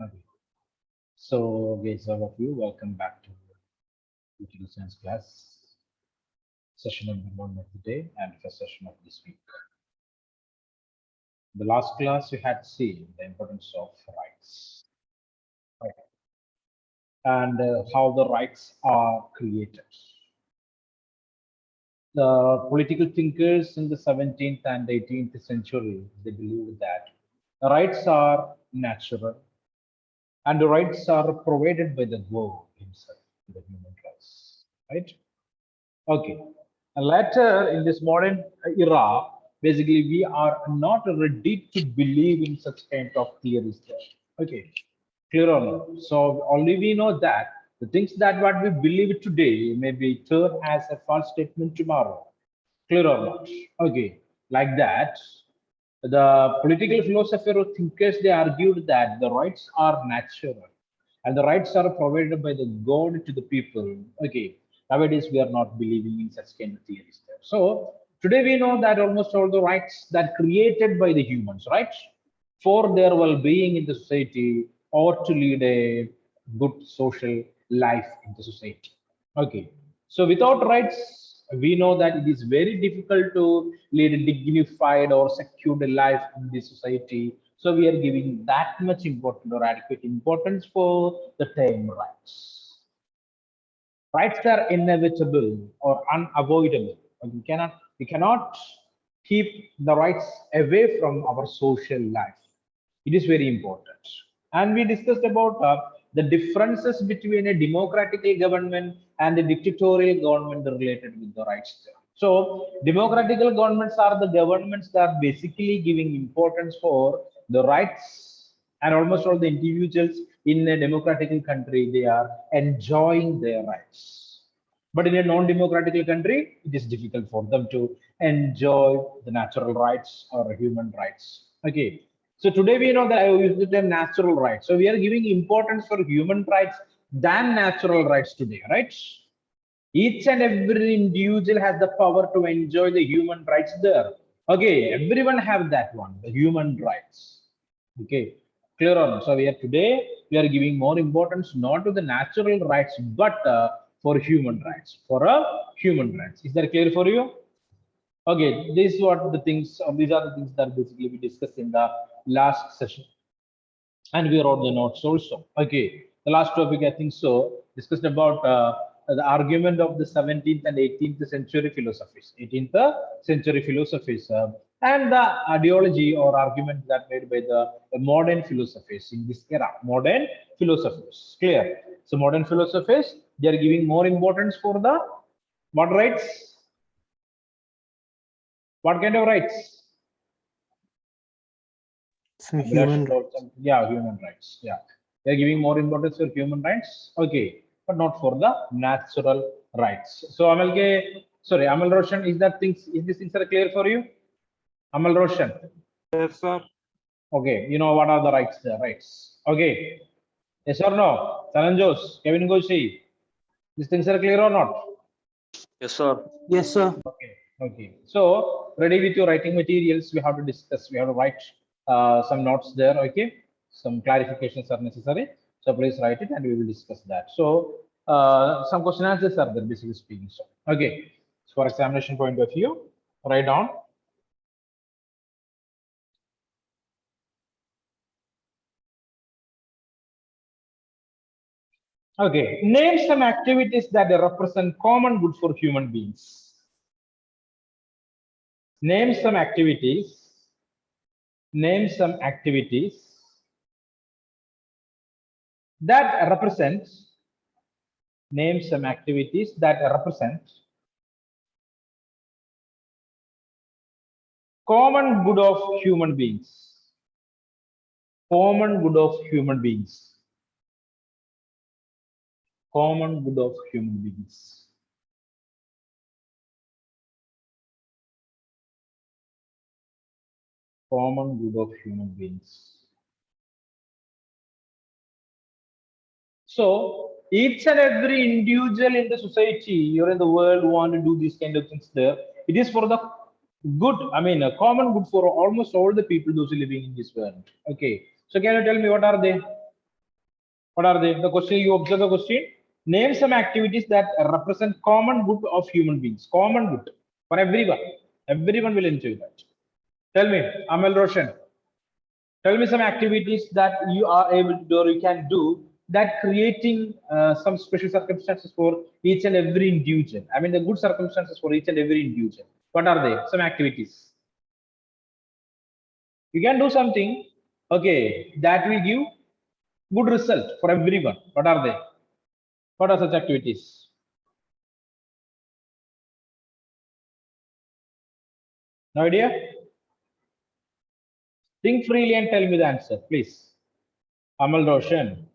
Okay. So, guys, all of you, welcome back to Political Science class, session number 1 of the day and first session of this week. The last class we had seen the importance of rights, right, and how the rights are created. The political thinkers in the 17th and 18th century, they believed that the rights are natural and the rights are provided by the God himself, the human rights, right? Okay. And later in this modern era, basically we are not ready to believe in such kind of theories there. Okay. Clear or not? So only we know that the things that what we believe today may be turned as a false statement tomorrow. Clear or not? Okay. Like that, the political philosopher or thinkers, they argued that the rights are natural and the rights are provided by the God to the people. Okay, nowadays we are not believing in such kind of theories there. So today we know that almost all the rights that created by the humans, right, for their well-being in the society or to lead a good social life in the society. Okay, so without rights, we know that it is very difficult to lead a dignified or secured life in the society. So we are giving that much important or adequate importance for the term rights. Rights are inevitable or unavoidable. We cannot keep the rights away from our social life. It is very important. And we discussed about the differences between a democratic government and a dictatorial government related with the rights. So democratic governments are the governments that are basically giving importance for the rights, and almost all the individuals in a democratic country, they are enjoying their rights. But in a non-democratic country, it is difficult for them to enjoy the natural rights or human rights. Okay. So today we know that I use the term natural rights. So we are giving importance for human rights than natural rights today, right? Each and every individual has the power to enjoy the human rights there. Okay, everyone have that one, the human rights. Okay, clear on. So we are today we are giving more importance not to the natural rights but for human rights, for human rights. Is that clear for you? Okay, this is what the things, or these are the things that basically we discussed in the last session, and we wrote the notes also. Okay, the last topic I think so discussed about the argument of the 17th and 18th century philosophies, 18th century philosophies, and the ideology or argument that made by the modern philosophies in this era. Modern philosophies, clear? So modern philosophies, they are giving more importance for the what rights? What kind of rights? So Abhilash human told rights. some, yeah, human rights. Yeah, they're giving more importance for human rights. Okay, but not for the natural rights. So Amal Roshan, is that things? Is this answer clear for you? Amal Roshan. Yes, sir. Okay, you know what are the rights? The rights. Okay. Yes or no? Salanjos, Kevin Goshi. These things are clear or not? Yes, sir. Yes, sir. Okay, okay. So ready with your writing materials, we have to discuss, we have to write some notes there, okay? Some clarifications are necessary. So please write it and we will discuss that. So some question answers are there, basically speaking. So, okay. So for examination point of view, write down. Okay, name some activities that represent common good for human beings. Name some activities. Name some activities that represent, name some activities that represent common good of human beings. Common good of human beings. Common good of human beings. Common good of human beings. So each and every individual in the society or in the world want to do these kind of things there. It is for the good, I mean, a common good for almost all the people those living in this world. Okay. So can you tell me what are they? What are they? The question, you observe the question. Name some activities that represent common good of human beings. Common good for everyone. Everyone will enjoy that. Tell me, Amal Roshan. Tell me some activities that you are able to do or you can do that creating some special circumstances for each and every individual. I mean, the good circumstances for each and every individual. What are they? Some activities. You can do something, okay, that will give good result for everyone. What are they? What are such activities? No idea? Think freely and tell me the answer, please. Amal Roshan,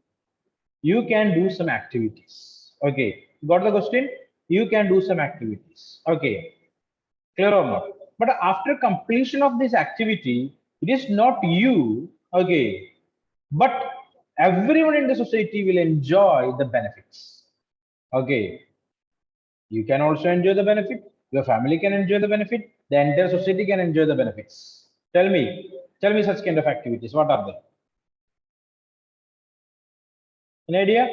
you can do some activities. Okay, got the question? You can do some activities. Okay, clear or not? But after completion of this activity, it is not you, okay, but everyone in the society will enjoy the benefits. Okay, you can also enjoy the benefit, your family can enjoy the benefit, the entire society can enjoy the benefits. Tell me such kind of activities. What are they? An idea?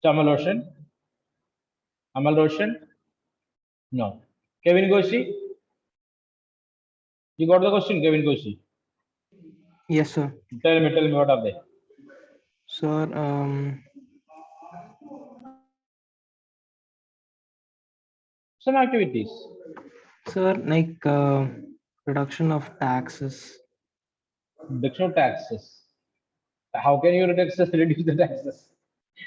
Amal Roshan? Amal Roshan? No. Kevin Goshi? You got the question, Kevin Goshi? Yes, sir. Tell me what are they? Sir, Some activities. sir, like reduction of taxes. Reduction of taxes. How can you reduce the taxes?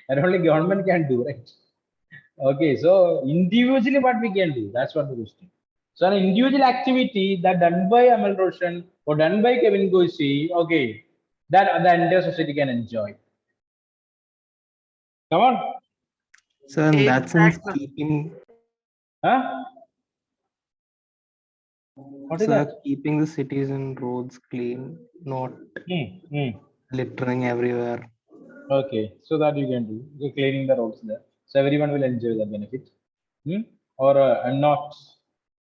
That only government can do, right? Okay, so individually what we can do, that's what the question. So an individual activity that done by Amal Roshan or done by Kevin Goshi, okay, that the entire society can enjoy. Come on, Sir, in that sense, keeping, huh? What is sir, that? keeping the cities and roads clean, not Hmm. littering everywhere. Okay, so that you can do. You're cleaning the roads there, so everyone will enjoy the benefit. Hmm? Or and not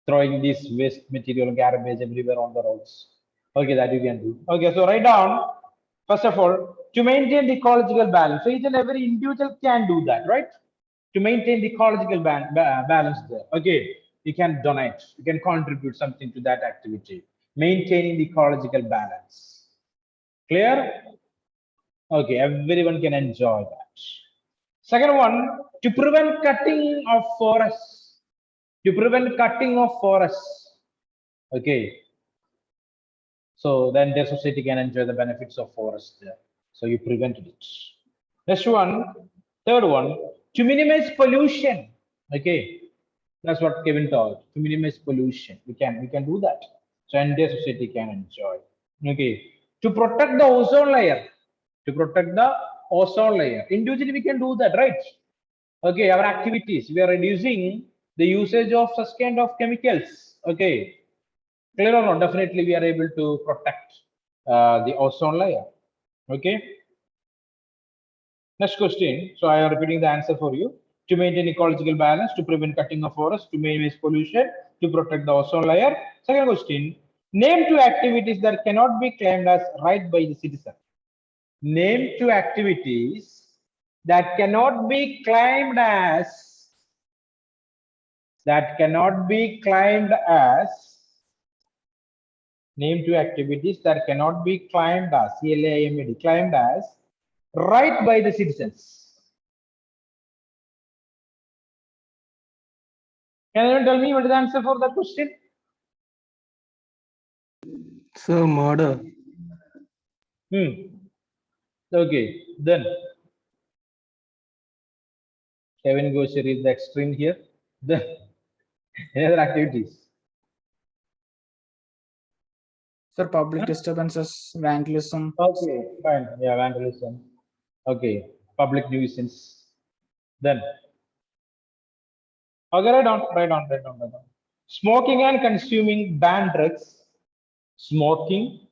throwing this waste material garbage everywhere on the roads. Okay, that you can do. Okay, so write down first of all to maintain the ecological balance. So each and every individual can do that, right? To maintain the ecological balance there. Okay, you can donate, you can contribute something to that activity. Maintaining the ecological balance. Clear? Okay, everyone can enjoy that. Second one, to prevent cutting of forests. To prevent cutting of forests. Okay, so then the society can enjoy the benefits of forest there. So you prevented it. Next one, third one, to minimize pollution. Okay, that's what Kevin told. To minimize pollution, we can do that. So entire society can enjoy. Okay, to protect the ozone layer. To protect the ozone layer. Individually, we can do that, right? Okay, our activities, we are reducing the usage of such kind of chemicals. Okay, clear or not? Definitely, we are able to protect the ozone layer. Okay. Next question. So I am repeating the answer for you. To maintain ecological balance, to prevent cutting of forests, to minimize pollution, to protect the ozone layer. Second question. Name two activities that cannot be claimed as right by the citizen. Name two activities that cannot be claimed as name two activities that cannot be claimed as CLAIMED claimed as right by the citizens. Can anyone tell me what is the answer for that question? Sir, murder. Okay, then Kevin goes to read the extreme here. Then any other activities? Sir, public Huh? disturbances, vandalism. Okay, fine. Yeah, vandalism. Okay, public nuisance. Then, okay, write down. Smoking and consuming banned drugs. Smoking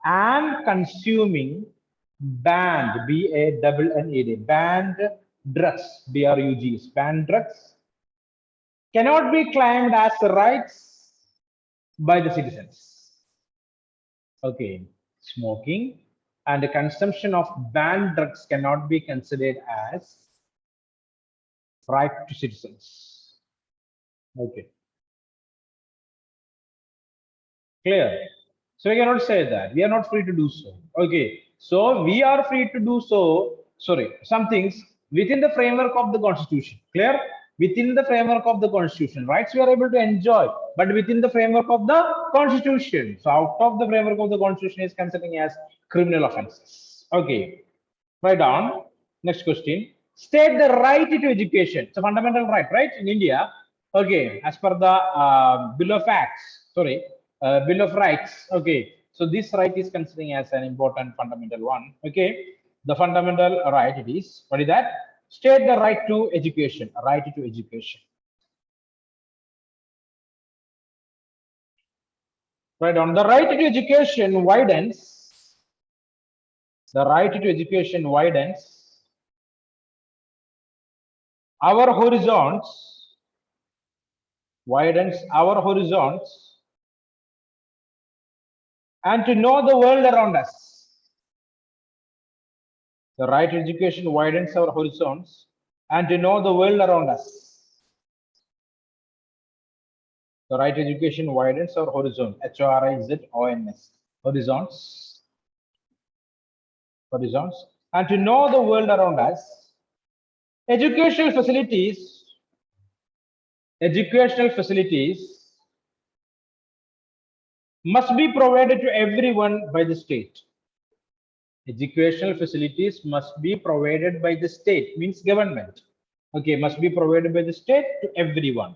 and consuming banned, BANNED, banned drugs, DRUGs, banned drugs cannot be claimed as rights by the citizens. Okay, smoking and the consumption of banned drugs cannot be considered as right to citizens. Okay. Clear. So we cannot say that. We are not free to do so. Okay. So we are free to do so. Sorry, some things within the framework of the Constitution. Clear? Within the framework of the Constitution. Rights we are able to enjoy, but within the framework of the Constitution. So out of the framework of the Constitution is considering as criminal offenses. Okay. Right on. Next question. State the right to education. It's a fundamental right, right? In India. Okay. As per the Bill of Acts, sorry, Bill of Rights. Okay. So this right is considering as an important fundamental one. Okay. The fundamental right it is. What is that? State the right to education. Right to education. Right on. The right to education widens. The right to education widens our horizons, widens our horizons, and to know the world around us. The right to education widens our horizons and to know the world around us. The right to education widens our horizon. Horizons. Horizons. Horizons. And to know the world around us. Educational facilities must be provided to everyone by the state. Educational facilities must be provided by the state, means government. Okay, must be provided by the state to everyone.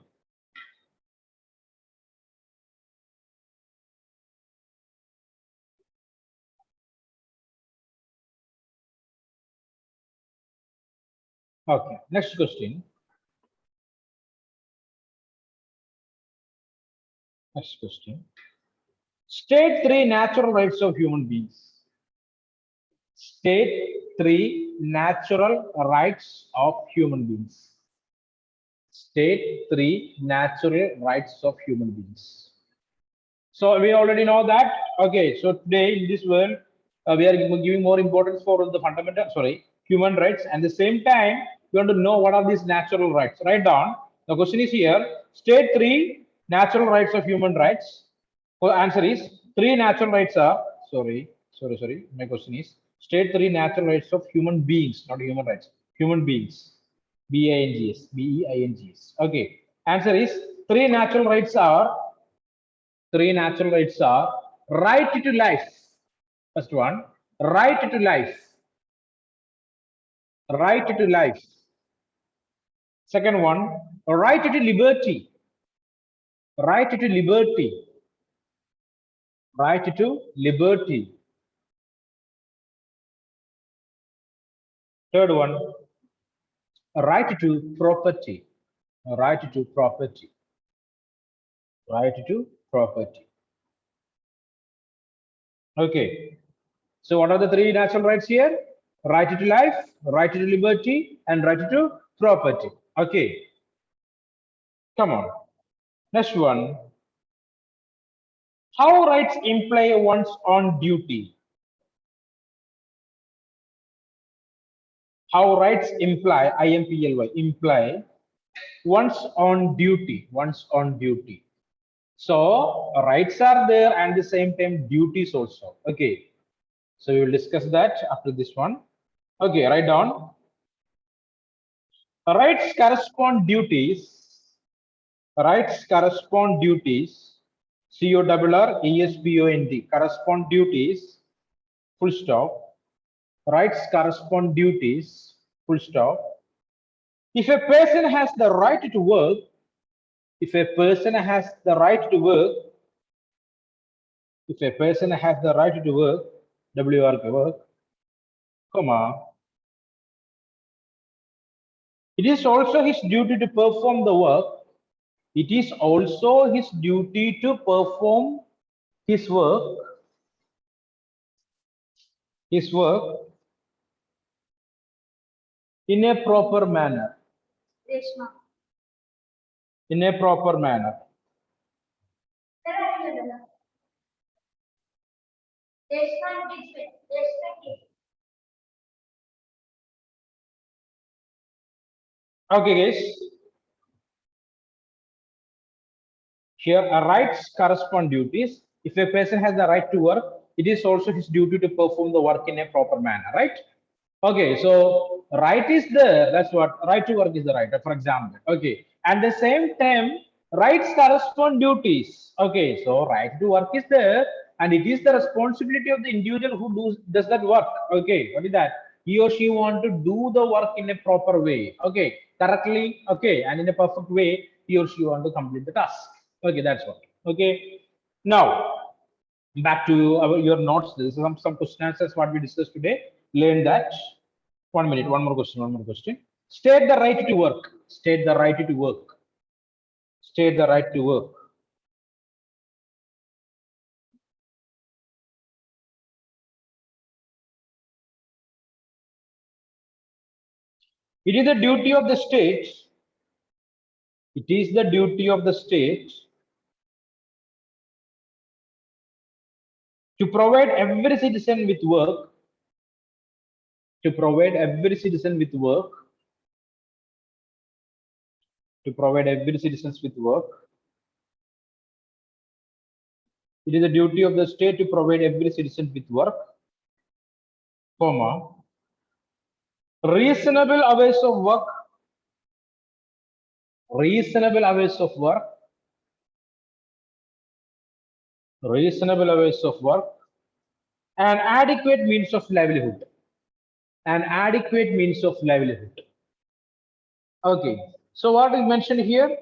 Okay, next question. Next question. State three natural rights of human beings. State three natural rights of human beings. State three natural rights of human beings. So we already know that. Okay, so today in this world, we are giving more importance for the fundamental, human rights. And the same time, you want to know what are these natural rights. Write down. The question is here. State three natural rights of human rights. So answer is three natural rights are. Sorry. My question is state three natural rights of human beings, not human rights. Human beings. B-A-N-G-S. B-E-I-N-G-S. Okay. Answer is three natural rights are. Three natural rights are right to life. First one, right to life. Right to life. Second one, right to liberty. Right to liberty. Right to liberty. Third one, right to property. Right to property. Right to property. Okay. So what are the three natural rights here? Right to life, right to liberty, and right to property. Okay. Come on. Next one. How rights imply one's own duty? How rights imply, IMPLY, imply one's own duty, one's own duty. So rights are there and the same time duties also. Okay. So we will discuss that after this one. Okay, write down. Rights correspond duties. Rights correspond duties. CORRESPOND. Correspond duties. Full stop. Rights correspond duties. Full stop. If a person has the right to work, if a person has the right to work, if a person has the right to work, WRK work, comma, it is also his duty to perform the work. It is also his duty to perform his work, in a proper manner. In a proper manner. Okay, guys. Here, rights correspond duties. If a person has the right to work, it is also his duty to perform the work in a proper manner, right? Okay, so right is there. That's what right to work is the right, for example. Okay, at the same time, rights correspond duties. Okay, so right to work is there, and it is the responsibility of the individual who does that work. Okay, what is that? He or she want to do the work in a proper way. Okay, correctly. Okay, and in a perfect way, he or she want to complete the task. Okay, that's what. Okay, now back to your notes. This is some question answers what we discussed today. Learn that. 1 minute. One more question. One more question. State the right to work. State the right to work. State the right to work. It is the duty of the state. It is the duty of the state to provide every citizen with work. To provide every citizen with work. To provide every citizen with work. It is the duty of the state to provide every citizen with work, comma, reasonable hours of work, reasonable hours of work, reasonable hours of work, and adequate means of livelihood. An adequate means of livelihood. Okay, so what is mentioned here?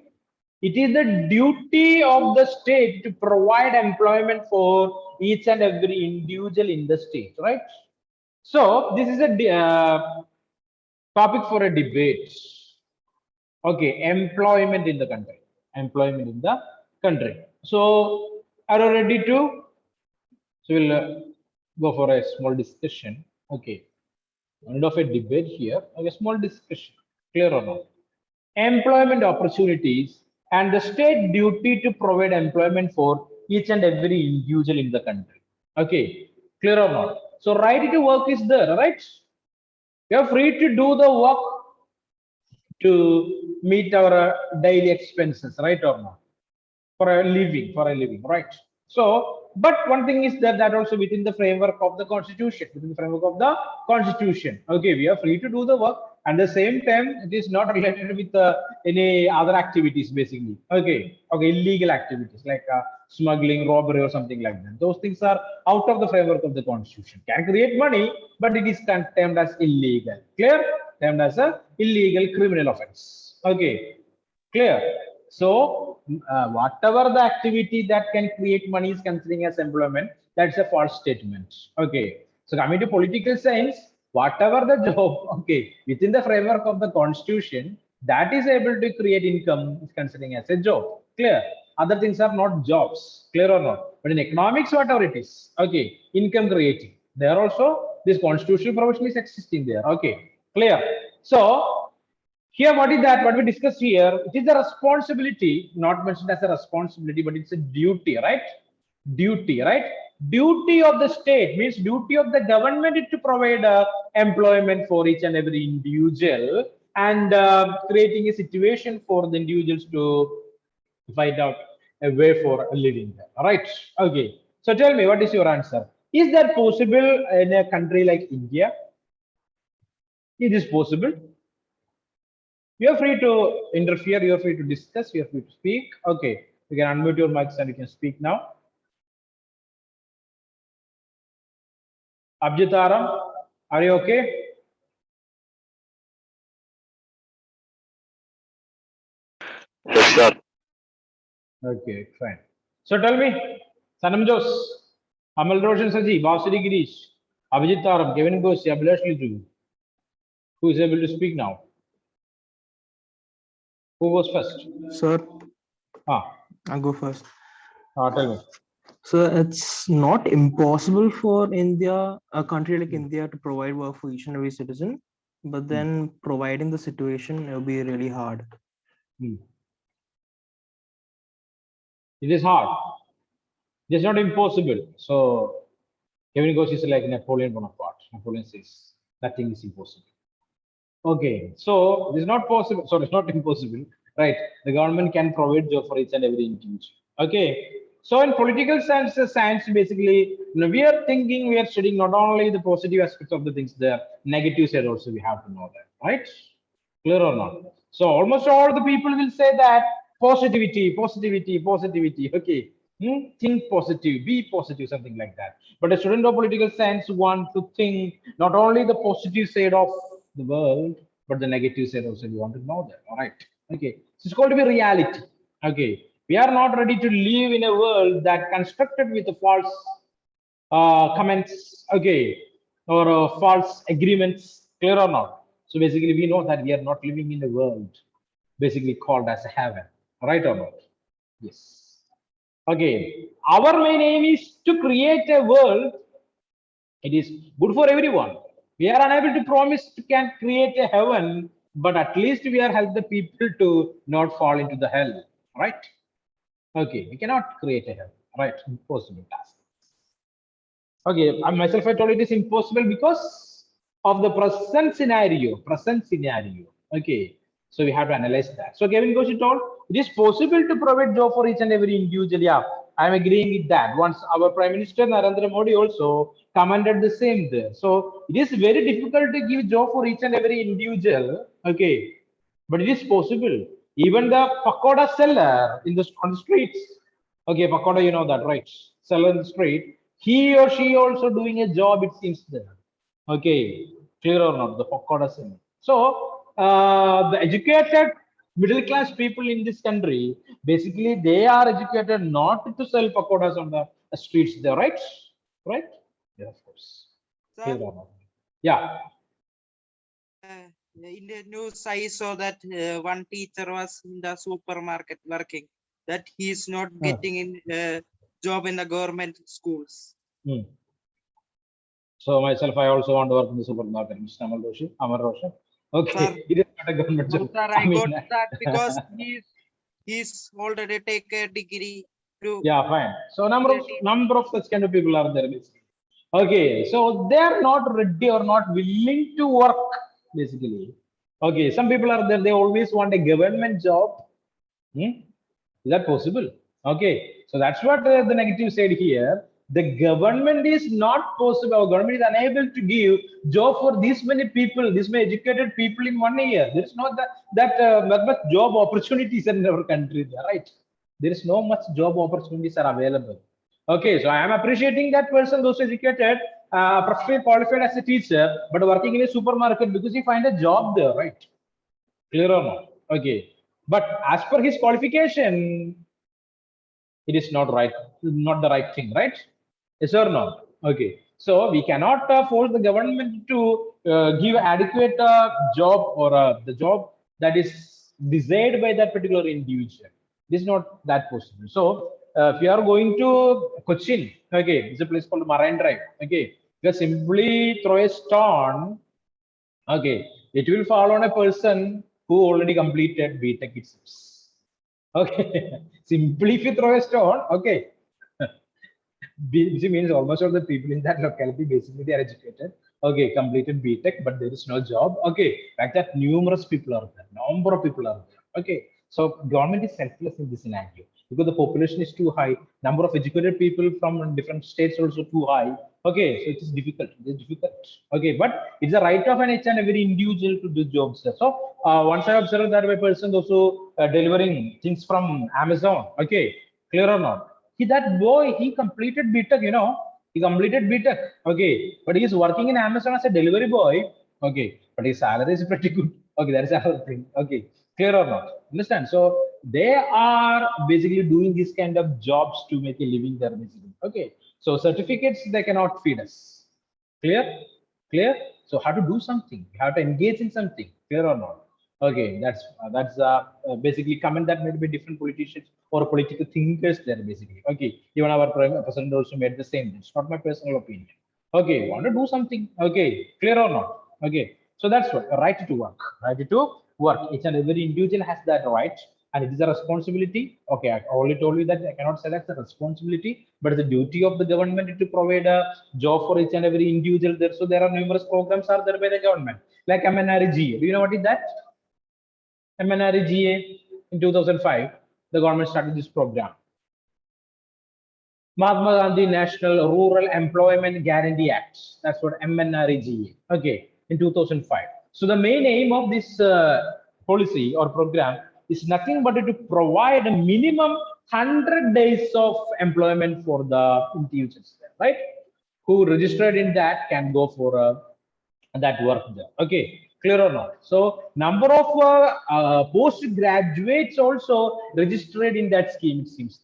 It is the duty of the state to provide employment for each and every individual in the state, right? So this is a topic for a debate. Okay, employment in the country. Employment in the country. So are you ready to? So we'll go for a small discussion. Okay, end of a debate here. Okay, small discussion. Clear or not? Employment opportunities and the state duty to provide employment for each and every individual in the country. Okay, clear or not? So right to work is there, right? You're free to do the work to meet our daily expenses, right or not? For a living, right? So, but one thing is that also within the framework of the constitution, within the framework of the constitution, okay, we are free to do the work. At the same time, it is not related with any other activities, basically. Okay, okay, illegal activities like smuggling, robbery, or something like that. Those things are out of the framework of the constitution. Can create money, but it is termed as illegal. Clear? Termed as a illegal criminal offense. Okay, clear. So whatever the activity that can create money is considering as employment, that's a false statement. Okay, so coming to political science, whatever the job, okay, within the framework of the constitution, that is able to create income is considering as a job. Clear? Other things are not jobs. Clear or not? But in economics, whatever it is, okay, income creating, there also this constitutional provision is existing there. Okay, clear? So here, what is that? What we discussed here, it is a responsibility, not mentioned as a responsibility, but it's a duty, right? Duty, right? Duty of the state means duty of the government is to provide employment for each and every individual and creating a situation for the individuals to find out a way for living there, right? Okay. So tell me, what is your answer? Is that possible in a country like India? It is possible. You're free to interfere, you're free to discuss, you're free to speak. Okay, you can unmute your mics and you can speak now. Abjitaram, are you okay? Yes, sir. Okay, fine. So tell me, Sanam Jos, Amal Roshan Saji, Bhavsari Girish, Abhijit Kevin Ghosh, Abhilash Litu, who is able to speak now? Who was first? Sir, Ah, I'll go first. tell me. So it's not impossible for India, a country like India, to provide work for each and every citizen, but then providing the situation will be really hard. It is hard. It is not impossible. So Kevin goes is like Napoleon Bonaparte. Napoleon says that thing is impossible. Okay, so this is not possible. Sorry, it's not impossible, right? The government can provide job for each and every individual. Okay, so in political science, science basically, we are thinking, we are studying not only the positive aspects of the things, the negative side also we have to know that, right? Clear or not? So almost all the people will say that positivity, positivity, positivity. Okay, think positive, be positive, something like that. But a student of political science want to think not only the positive side of the world, but the negative side also. We want to know that. All right. Okay. So it's called to be reality. Okay. We are not ready to live in a world that constructed with a false comments, okay, or false agreements, clear or not? So basically, we know that we are not living in a world basically called as a heaven, right or not? Yes. Okay. Our main aim is to create a world. It is good for everyone. We are unable to promise to can create a heaven, but at least we are help the people to not fall into the hell, right? Okay, we cannot create a heaven, right? Impossible task. Okay, I myself I told it is impossible because of the present scenario. Present scenario. Okay, so we have to analyze that. So Kevin Goshi told it is possible to provide job for each and every individual. Yeah, I am agreeing with that. Once our Prime Minister Narendra Modi also commented the same there. So it is very difficult to give job for each and every individual. Okay, but it is possible. Even the pakoda seller in the on the streets. Okay, pakoda, you know that, right? Seller in the street. He or she also doing a job. It seems there. Okay, clear or not? The pakoda seller. So the educated middle class people in this country, basically, they are educated not to sell pakodas on the streets. There, right? Right? Yeah, of course. Clear Sir, or not? Yeah. in the news, I saw that one teacher was in the supermarket working, that he is not getting in job in the government schools. Hmm. So myself, I also want to work in the supermarket, Mr. Amal Roshi, Amar Roshi. Okay, Sir, it is not a government no, job. sir, I I mean, got that because he's already take a degree to yeah, fine. So be a teacher. number of such kind of people are there, basically. Okay, so they are not ready or not willing to work, basically. Okay, some people are there, they always want a government job. Is that possible? Okay, so that's what the negative side here. The government is not possible. Our government is unable to give job for this many people, this many educated people in 1 year. There is not that much job opportunities in our country, right? There is no much job opportunities are available. Okay, so I am appreciating that person, those educated, professionally qualified as a teacher, but working in a supermarket because he find a job there, right? Clear or not? Okay. But as per his qualification, it is not right, not the right thing, right? Yes or no? Okay. So we cannot force the government to give adequate job or the job that is desired by that particular individual. This is not that possible. So if you are going to Cochin, okay, it's a place called Marine Drive. Okay, you simply throw a stone. Okay, it will fall on a person who already completed BTech itself. Okay, simply if you throw a stone, okay, which means almost all the people in that locality basically they are educated. Okay, completed BTech, but there is no job. Okay, like that, numerous people are there, number of people are there. Okay, so government is selfless in this scenario because the population is too high, number of educated people from different states also too high. Okay, so it is difficult. It is difficult. Okay, but it's the right of an each and every individual to do jobs. So once I observed that a person also delivering things from Amazon. Okay, clear or not? That boy, he completed BTech, he completed BTech. Okay, but he is working in Amazon as a delivery boy. Okay, but his salary is pretty good. Okay, that is another thing. Okay, clear or not? Understand? So they are basically doing this kind of jobs to make a living there, basically. Okay, so certificates they cannot feed us. Clear? Clear? So how to do something? You have to engage in something. Clear or not? Okay, that's basically comment that made by different politicians or political thinkers there basically. Okay, even our president also made the same. It's not my personal opinion. Okay, want to do something? Okay, clear or not? Okay, so that's what right to work. Right to work. Each and every individual has that right. and it is a responsibility. Okay, I already told you that I cannot say that's a responsibility, but it's the duty of the government to provide a job for each and every individual there. So there are numerous programs are there by the government, like MNRGA. Do you know what is that? MNRGA in 2005, the government started this program. Mahatma Gandhi National Rural Employment Guarantee Act. That's what MNRGA. Okay, in 2005. So the main aim of this policy or program is nothing but to provide a minimum 100 days of employment for the individuals, right? Who registered in that can go for that work there. Okay, clear or not? So number of postgraduates also registered in that scheme, it seems.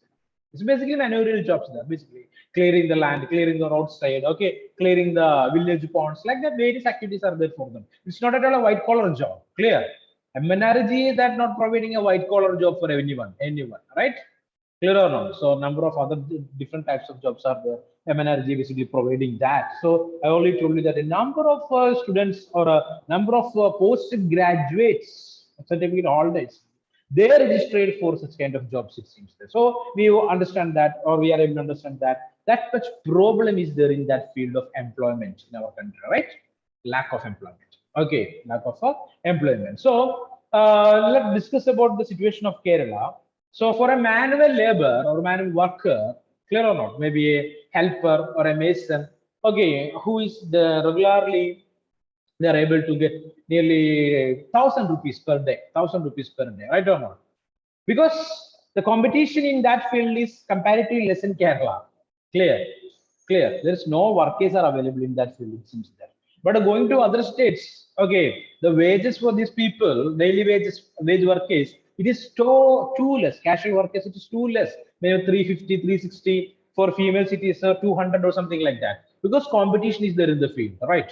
It's basically managerial jobs there, basically clearing the land, clearing the roadside, okay, clearing the village ponds, like that various activities are there for them. It's not at all a white collar job, clear? MNRG is that not providing a white collar job for anyone, right? Clear or not? So number of other different types of jobs are there. MNRG basically providing that. So I already told you that a number of students or a number of postgraduates, certificate holders, they are registered for such kind of jobs, it seems. So we understand that, or we are able to understand that that much problem is there in that field of employment in our country, right? Lack of employment. Okay, lack of employment. So let's discuss about the situation of Kerala. So for a manual labor or manual worker, clear or not, maybe a helper or a mason, okay, who is the regularly they are able to get nearly 1,000 rupees per day, 1,000 rupees per day, right or not? Because the competition in that field is comparatively less in Kerala. Clear, clear. There is no workers are available in that field, it seems there. But going to other states, okay, the wages for these people, daily wages, wage workers, it is too less. Casual workers, it is too less. Maybe 350, 360. For females, it is 200 or something like that. Because competition is there in the field, right?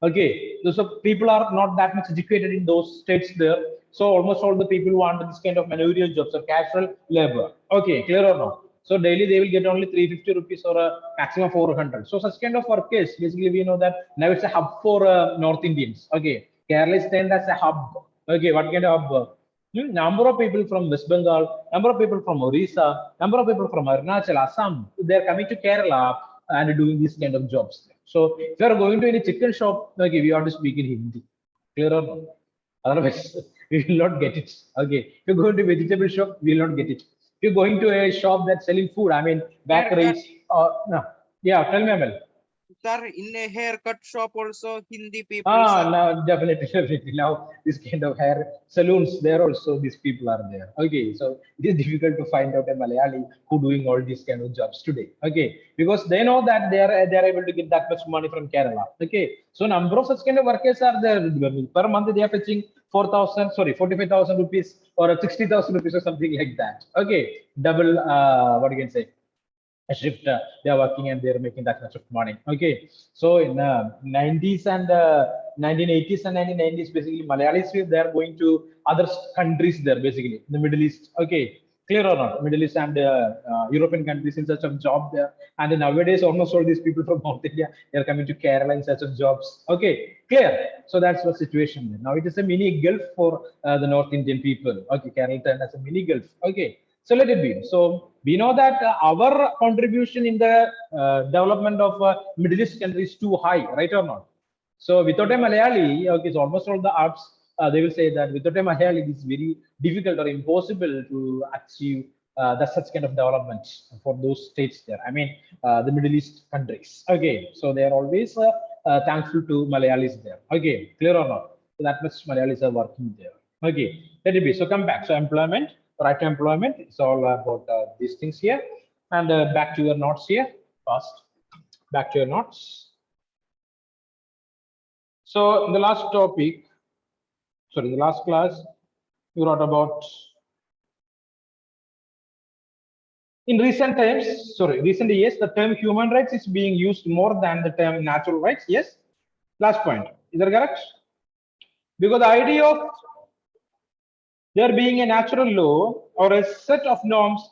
Okay, so people are not that much educated in those states there. So almost all the people want this kind of managerial jobs or casual labor. Okay, clear or not? So daily they will get only 350 rupees or a maximum 400. So such kind of workers, basically we know that now it's a hub for North Indians. Okay, Kerala is stand as a hub. Okay, what kind of hub? Number of people from West Bengal, number of people from Orissa, number of people from Arunachal, Assam, they're coming to Kerala and doing these kind of jobs. So if you are going to any chicken shop, okay, we have to speak in Hindi. Clear or not? Otherwise, we will not get it. Okay. If you're going to vegetable shop, we will not get it. If you're going to a shop that's selling food, I mean bakeries, no. Yeah, tell me, Amel. Sir, in a haircut shop also Hindi people are. Now definitely, definitely. Now this kind of hair salons, there also these people are there. Okay, so it is difficult to find out a Malayali who doing all these kind of jobs today. Okay, because they know that they are able to get that much money from Kerala. Okay, so number of such kind of workers are there per month. They are fetching 45,000 rupees or 60,000 rupees or something like that. Okay, double what you can say, a shift they are working and they're making that much of money. Okay, so in 90s and 1980s and 1990s, basically Malayalis they are going to other countries there, basically in the Middle East. Okay, clear or not? Middle East and European countries in search of job there. And then nowadays almost all these people from North India, they are coming to Kerala in search of jobs. Okay, clear. So that's the situation there. Now it is a mini Gulf for the North Indian people. Okay, Kerala turned as a mini Gulf. Okay, so let it be. So we know that our contribution in the development of Middle East countries is too high, right or not? So without a Malayali, okay, it's almost all the Arabs, they will say that without a Malayali, it is very difficult or impossible to achieve such kind of development for those states there. I mean, the Middle East countries. Okay, so they are always thankful to Malayalis there. Okay, clear or not? So that much Malayalis are working there. Okay, let it be. So come back. So employment, right to employment, it's all about these things here. And back to your notes here, fast. Back to your notes. So in the last topic, sorry, the last class, we wrote about in recent times, sorry, recent years, the term human rights is being used more than the term natural rights. Yes, last point. Is that correct? Because the idea of there being a natural law or a set of norms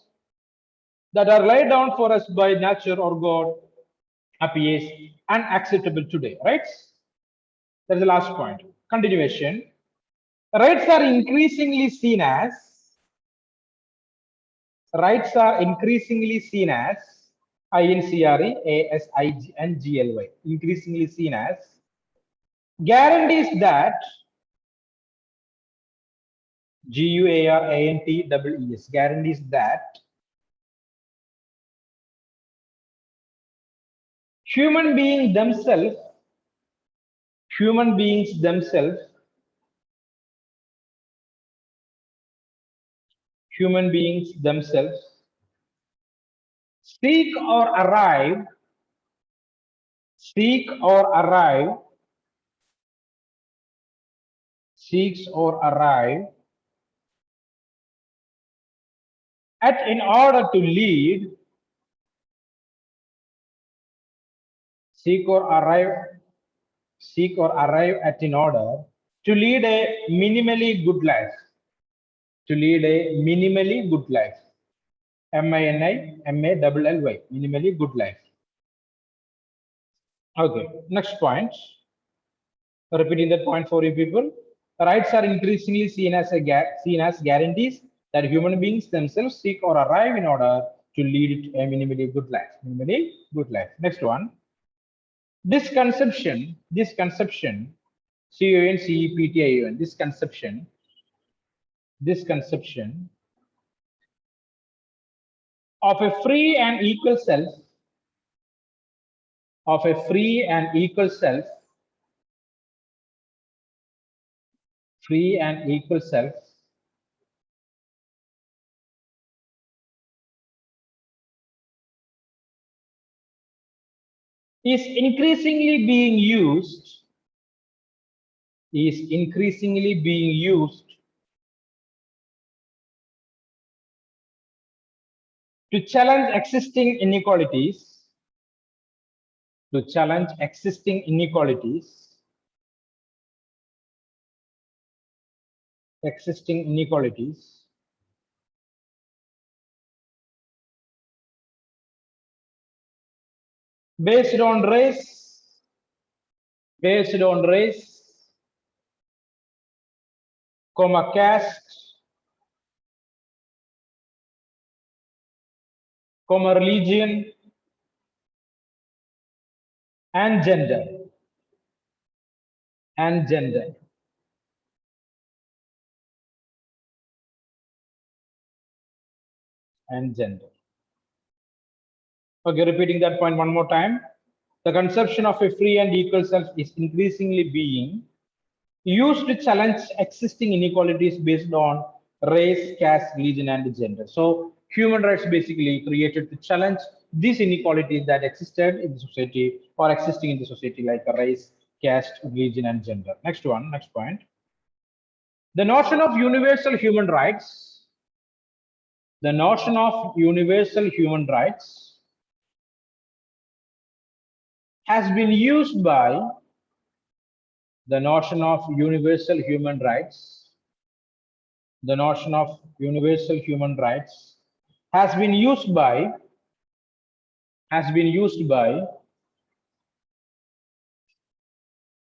that are laid down for us by nature or God appears unacceptable today, right? That's the last point. Continuation. Rights are increasingly seen as Rights are increasingly seen as INCREASINGLY, increasingly seen as guarantees that GUARANTEES, guarantees that human beings themselves seek or arrive seeks or arrive at in order to lead seek or arrive at in order to lead a minimally good life. Minimally good life. MINIMALLY, minimally good life. Okay, next point. Repeating that point for you people. Rights are increasingly seen as guarantees that human beings themselves seek or arrive in order to lead a minimally good life. Minimally good life. Next one. This conception, CONCEPTION, this conception of a free and equal self, is increasingly being used to challenge existing inequalities, based on race, caste, religion, and gender. Okay, repeating that point one more time. The conception of a free and equal self is increasingly being used to challenge existing inequalities based on race, caste, religion, and gender. So human rights basically created to challenge these inequalities that existed in the society or existing in the society, like race, caste, religion, and gender. Next point. The notion of universal human rights, has been used by the notion of universal human rights has been used by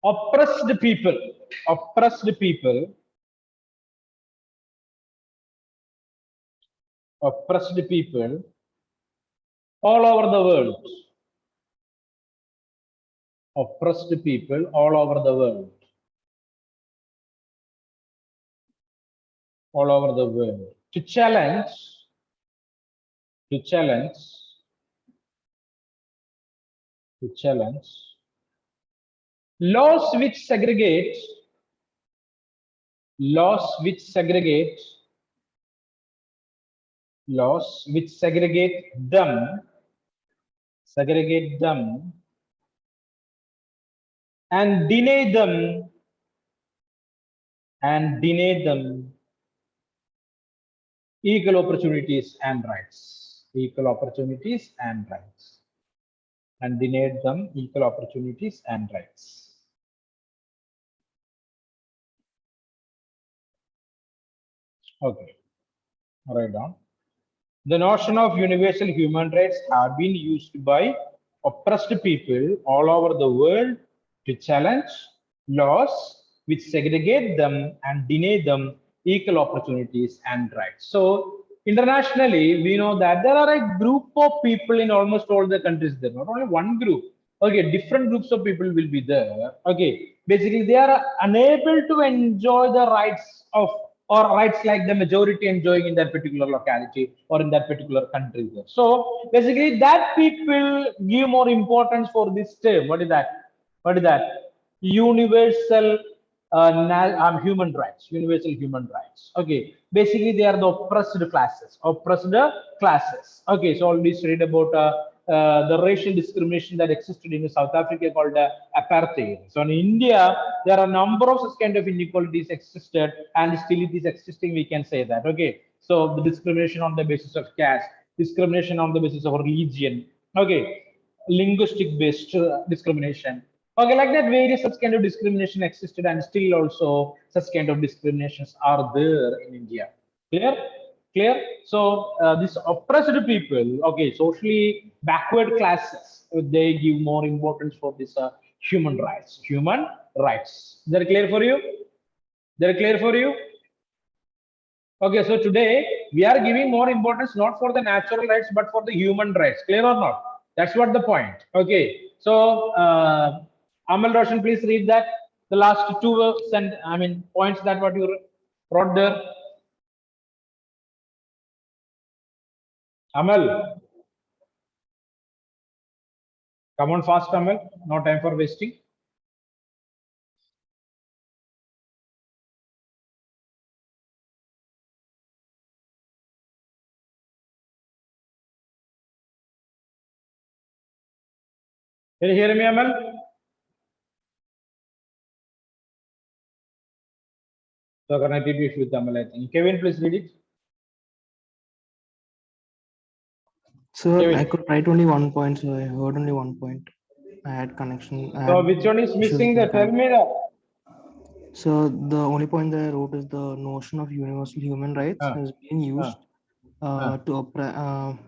oppressed people all over the world, to challenge laws which segregate them and deny them equal opportunities and rights, and denied them equal opportunities and rights. Okay, write down. The notion of universal human rights have been used by oppressed people all over the world to challenge laws which segregate them and deny them equal opportunities and rights. So internationally, we know that there are a group of people in almost all the countries there, not only one group. Okay, different groups of people will be there. Okay, basically they are unable to enjoy the rights of or rights like the majority enjoying in that particular locality or in that particular country there. So basically that people give more importance for this term. What is that? What is that? Universal human rights, universal human rights. Okay, basically they are the oppressed classes, Okay, so already studied about the racial discrimination that existed in South Africa called apartheid. So in India, there are a number of such kind of inequalities existed, and still it is existing. We can say that. Okay, so the discrimination on the basis of caste, discrimination on the basis of religion. Okay, linguistic based discrimination. Okay, like that, various such kind of discrimination existed, and still also such kind of discriminations are there in India. Clear? Clear? So these oppressed people, okay, socially backward classes, they give more importance for this human rights. Human rights. Is that clear for you? They're clear for you? Okay, so today we are giving more importance not for the natural rights but for the human rights. Clear or not? That's what the point. Okay, so Amal Roshan, please read that the last two points that what you wrote there. Amal, come on fast, Amal. No time for wasting. Can you hear me, Amal? So connected issue with Amal, I think. Kevin, please read it. Sir, Kevin. I could write only 1 point, so I heard only 1 point. I had connection. So which one is missing there? Tell me that. So the only point that I wrote is the notion of universal human rights has been used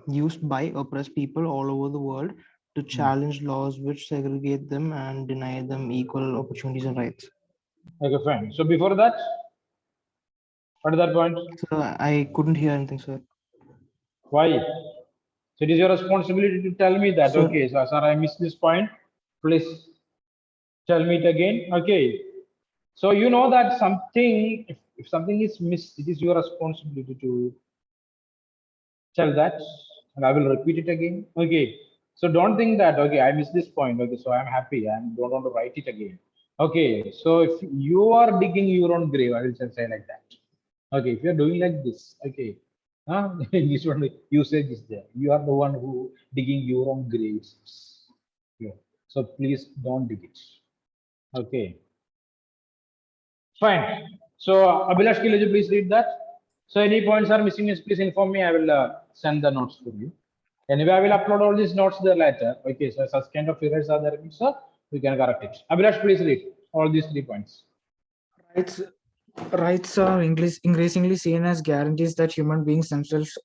used by oppressed people all over the world to challenge laws which segregate them and deny them equal opportunities and rights. Okay, fine. So before that, what is that point? So I couldn't hear anything, sir. Why? So it is your responsibility to tell me that. Sir. Okay, so sir, I missed this point. Please tell me it again. Okay. So you know that something, if something is missed, it is your responsibility to tell that, and I will repeat it again. Okay. So don't think that okay, I missed this point. Okay, so I'm happy. I don't want to write it again. Okay. So if you are digging your own grave, I will just say like that. Okay, if you're doing like this, okay, this one usage is there. You are the one who digging your own graves. Yeah. So please don't dig it. Okay. Fine. So Abhilash Kilaji, please read that. So any points are missing, please inform me. I will send the notes for you. Anyway, I will upload all these notes there later. Okay, so such kind of errors are there, so we can correct it. Abhilash, please read all these 3 points. Rights, rights are increasingly seen as guarantees that human beings themselves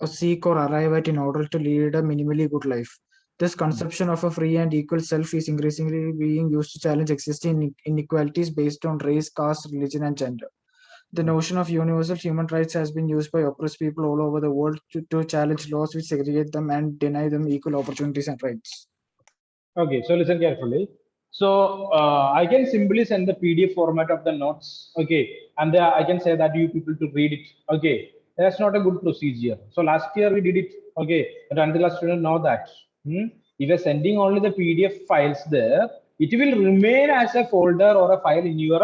seek or arrive at in order to lead a minimally good life. This conception of a free and equal self is increasingly being used to challenge existing inequalities based on race, caste, religion, and gender. The notion of universal human rights has been used by oppressed people all over the world to challenge laws which segregate them and deny them equal opportunities and rights. Okay, so listen carefully. So I can simply send the PDF format of the notes. Okay, and I can say that you people to read it. Okay, that's not a good procedure. So last year we did it. Okay, but until our students know that, if you're sending only the PDF files there, it will remain as a folder or a file in your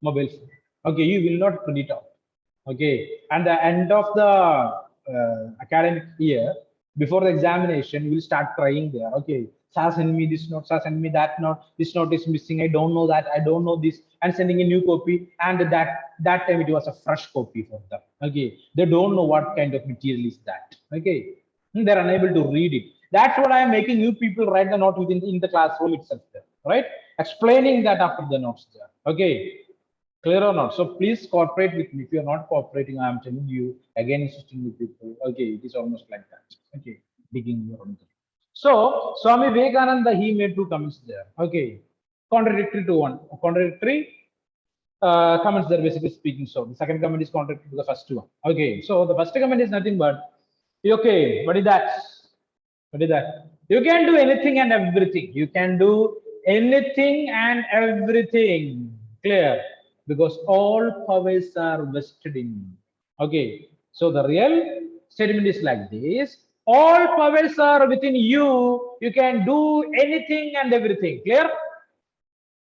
mobile phone. Okay, you will not print it out. Okay, and the end of the academic year, before the examination, you will start crying there. Okay, sir, send me this note, sir, send me that note. This note is missing. I don't know that. I don't know this. And sending a new copy. And that time it was a fresh copy for them. Okay, they don't know what kind of material is that. Okay, they're unable to read it. That's what I am making you people write the note within in the classroom itself there, right? Explaining that after the notes there. Okay, clear or not? So please cooperate with me. If you're not cooperating, I am telling you again, insisting with people. Okay, it is almost like that. Okay, digging your own. So Swami Vivekananda, he made 2 comments there. Okay, contradictory to one, contradictory comments they're basically speaking. So the second comment is contrary to the first one. Okay, so the first comment is nothing but, okay, what is that? What is that? You can do anything and everything. You can do anything and everything. Clear? Because all powers are vested in you. Okay, so the real statement is like this: all powers are within you. You can do anything and everything. Clear?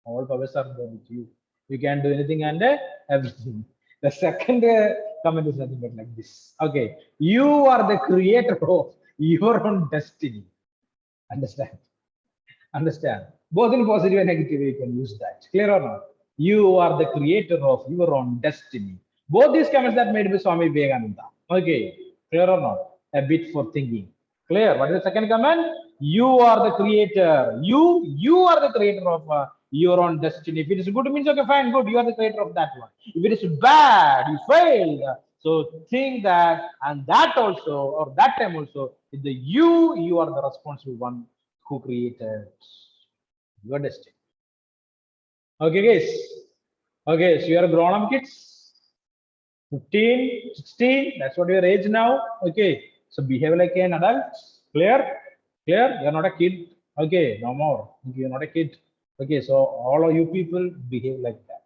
All powers are there with you. You can do anything and everything. The second comment is nothing but like this. Okay, you are the creator of your own destiny. Understand? Understand? Both in positive and negative, you can use that. Clear or not? You are the creator of your own destiny. Both these comments that made by Swami Vivekananda. Okay, clear or not? A bit for thinking. Clear? What is the second comment? You are the creator. You are the creator of your own destiny. If it is good, it means okay, fine, good. You are the creator of that one. If it is bad, you failed. So think that, and that also, or that time also, is the you are the responsible one who created your destiny. Okay, guys. Okay, so you are grown up kids. 15, 16, that's what your age now. Okay, so behave like an adult. Clear? Clear? You're not a kid. Okay, no more. You're not a kid. Okay, so all of you people behave like that.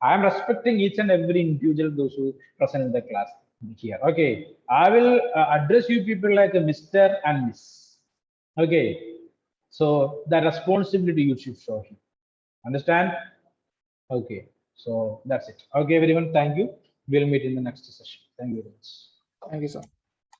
I am respecting each and every individual, those who present in the class here. Okay, I will address you people like a Mr. and Miss. Okay, so the responsibility you should show him. Understand? Okay, so that's it. Okay, everyone, thank you. We'll meet in the next session. Thank you very much. Thank you, sir.